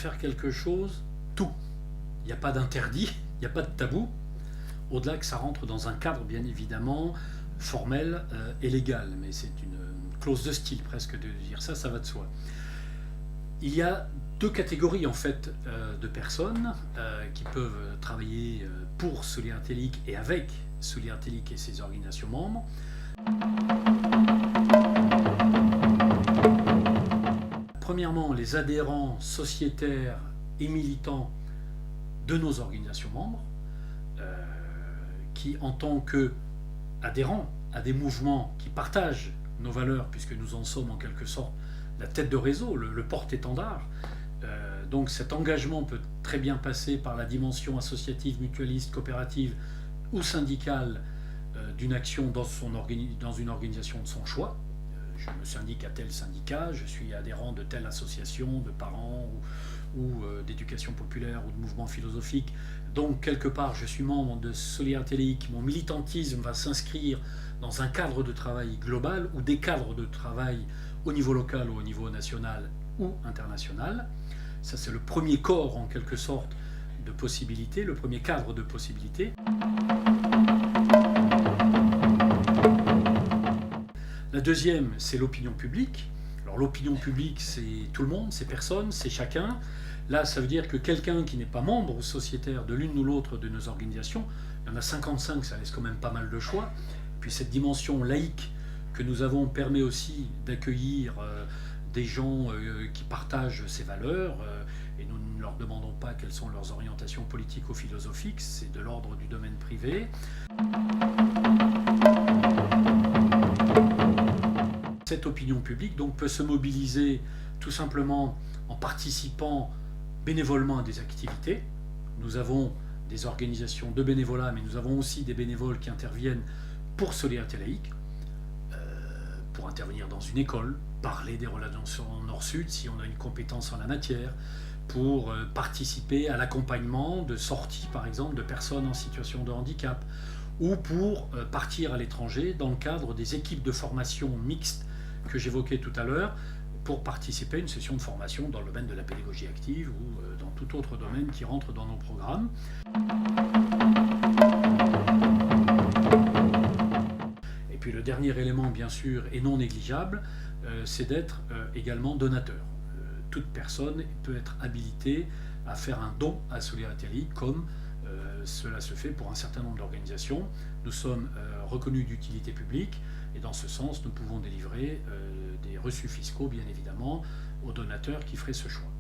faire quelque chose, tout. Il n'y a pas d'interdit, il n'y a pas de tabou, au-delà que ça rentre dans un cadre bien évidemment formel et légal, mais c'est une clause de style presque de dire ça, ça va de soi. Il y a deux catégories en fait de personnes qui peuvent travailler pour Solidarité Laïque et avec Solidarité Laïque et ses organisations membres. Premièrement, les adhérents sociétaires et militants de nos organisations membres, qui en tant qu'adhérents à des mouvements qui partagent nos valeurs, puisque nous en sommes en quelque sorte la tête de réseau, le porte-étendard. Donc cet engagement peut très bien passer par la dimension associative, mutualiste, coopérative ou syndicale d'une action dans une organisation de son choix. Je me syndique à tel syndicat, je suis adhérent de telle association de parents ou d'éducation populaire ou de mouvement philosophique. Donc quelque part je suis membre de Solidarité Laïque, mon militantisme va s'inscrire dans un cadre de travail global ou des cadres de travail au niveau local ou au niveau national ou international. Ça c'est le premier corps en quelque sorte de possibilités, le premier cadre de possibilités. La deuxième, c'est l'opinion publique. Alors l'opinion publique, c'est tout le monde, c'est personne, c'est chacun. Là, ça veut dire que quelqu'un qui n'est pas membre ou sociétaire de l'une ou l'autre de nos organisations, il y en a 55, ça laisse quand même pas mal de choix. Puis cette dimension laïque que nous avons permet aussi d'accueillir des gens qui partagent ces valeurs, et nous ne leur demandons pas quelles sont leurs orientations politico-philosophiques, c'est de l'ordre du domaine privé. Cette opinion publique donc peut se mobiliser tout simplement en participant bénévolement à des activités. Nous avons des organisations de bénévolat, mais nous avons aussi des bénévoles qui interviennent pour Solidarité Laïque, pour intervenir dans une école, parler des relations nord-sud si on a une compétence en la matière, pour participer à l'accompagnement de sorties par exemple de personnes en situation de handicap, ou pour partir à l'étranger dans le cadre des équipes de formation mixtes que j'évoquais tout à l'heure, pour participer à une session de formation dans le domaine de la pédagogie active ou dans tout autre domaine qui rentre dans nos programmes. Et puis le dernier élément, bien sûr, et non négligeable, c'est d'être également donateur. Toute personne peut être habilitée à faire un don à Solidarité Laïque, comme cela se fait pour un certain nombre d'organisations. Nous sommes reconnus d'utilité publique et dans ce sens, nous pouvons délivrer des reçus fiscaux, bien évidemment, aux donateurs qui feraient ce choix.